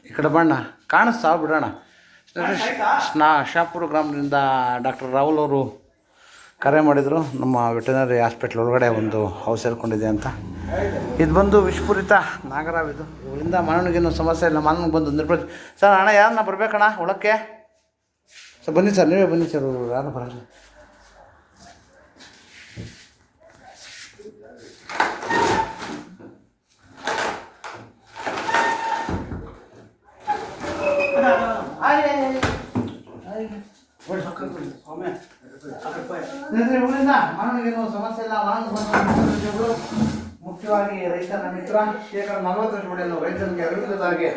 ಈ ಕಡೆ ಬಣ್ಣ ಕಾಣಿಸ್ತಾ ಬಿಡೋಣ. ಶಾಪುರ ಗ್ರಾಮದಿಂದ ಡಾಕ್ಟರ್ ರಾಹುಲ್ ಅವರು ಕರೆ ಮಾಡಿದರು. ನಮ್ಮ ವೆಟನರಿ ಹಾಸ್ಪಿಟ್ಲ್ ಒಳಗಡೆ ಒಂದು ಹೌಸ್ ಸೇರ್ಕೊಂಡಿದೆ ಅಂತ. ಇದು ಬಂದು ವಿಷಪೂರಿತ ನಾಗರಾವ್. ಇದು ಇವರಿಂದ ಮಾನವನಿಗೇನು ಸಮಸ್ಯೆ ಇಲ್ಲ. ಮಾನವನಿಗೆ ಬಂದು ನಿರ್ಬಂಧ. ಸರ್ ಅಣ್ಣ ಯಾರನ್ನ ಬರಬೇಕಣ್ಣ ಒಳಕ್ಕೆ? ಸರ್ ಬನ್ನಿ ಸರ್, ನೀವೇ ಬನ್ನಿ ಸರ್. ಯಾರು ಬರಲ್ಲ. ಮಾನವನಿಗೇನು ಸಮಸ್ಯೆ ಇಲ್ಲ. ಮಾನವ ಮುಖ್ಯವಾಗಿ ರೈತನ ಮಿತ್ರ. ಶೇಕಡ 40 ಬೆಳೆಯನ್ನು ರೈತನಿಗೆ ಅರಿವಿಲ್ಲದಾಗೆ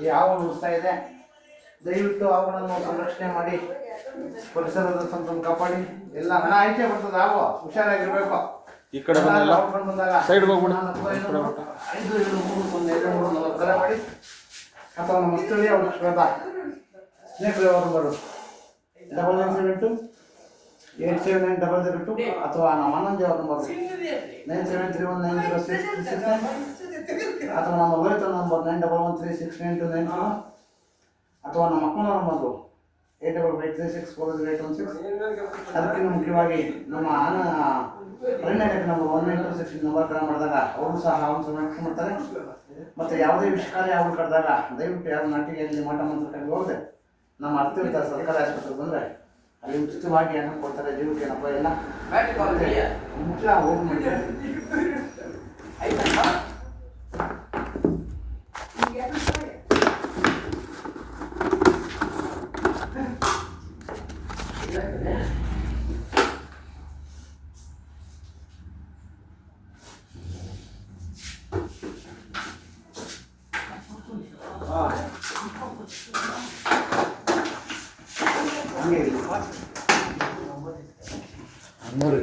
ಈ ಹಾವು ಉಳಿಸ್ತಾ ಇದೆ. ದಯವಿಟ್ಟು ಅವುಗಳನ್ನು ಸಂರಕ್ಷಣೆ ಮಾಡಿ, ಪರಿಸರದ ಸಂತನ್ನು ಕಾಪಾಡಿ. ಎಲ್ಲ ಹಣ ಆಯ್ಕೆ ಬರ್ತದೆ. ಹಾವು ಹುಷಾರಾಗಿರ್ಬೇಕು. ಈ ಕಡೆ ಬಂದಾಗ ಸೈಡ್ ಹೋಗ್ಬಿಡ 5 ಕರೆ ಮಾಡಿ ಅಥವಾ ನಮ್ಮ ಸ್ಥಳೀಯ ಔಷಧ ಸ್ನೇಹಿತರೆ ನಂಬರು 9972 ಅಥವಾ ನಮ್ಮ ಆನಂದಿ ಅವ್ರ ನಂಬರು 97319066 ಅಥವಾ ನಮ್ಮ ಲೋಹಿತ ನಂಬರ್ 91136992 ಅಥವಾ ನಮ್ಮ ಅಕ್ಕನವ್ರ ನಂಬರು 8553640816. ಅದಕ್ಕಿಂತ ಮುಖ್ಯವಾಗಿ ನಮ್ಮ ಅರಣ್ಯ ನಂಬರ್ 192 ನಂಬರ್ ಕರೆ ಮಾಡಿದಾಗ ಅವರು ಸಹ ಹಾವನ್ನು ಸಂರಕ್ಷಣೆ ಮಾಡ್ತಾರೆ. ಮತ್ತು ಯಾವುದೇ ವಿಷಕಾರಿ ಹಾವು ಕರೆದಾಗ ದಯವಿಟ್ಟು ಯಾರು ನಾಟಿಗೆಯಲ್ಲಿ ಮಾಟ ಮಂತ್ರಕ್ಕಾಗಿ ಹೋಗದೆ ನಮ್ಮ ಹತ್ತಿರದ ಸರ್ಕಾರಿ ಆಸ್ಪತ್ರೆಗೆ ಬಂದರೆ ಅಲ್ಲಿ ಉಚಿತವಾಗಿ ಹಣ ಕೊಡ್ತಾರೆ. ಜೀವಕ್ಕೆ ಏನಪ್ಪ ಎಲ್ಲ ಮುಖ್ಯ ಹೋಗಿ ಮಾಡಿ.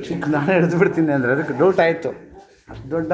ಚಿಕ್ಕ ನಾನು ಹಿಡಿದು ಬಿಡ್ತೀನಿ ಅಂದರೆ ಅದಕ್ಕೆ ಡೌಟ್ ಆಯಿತು. ದೊಡ್ಡ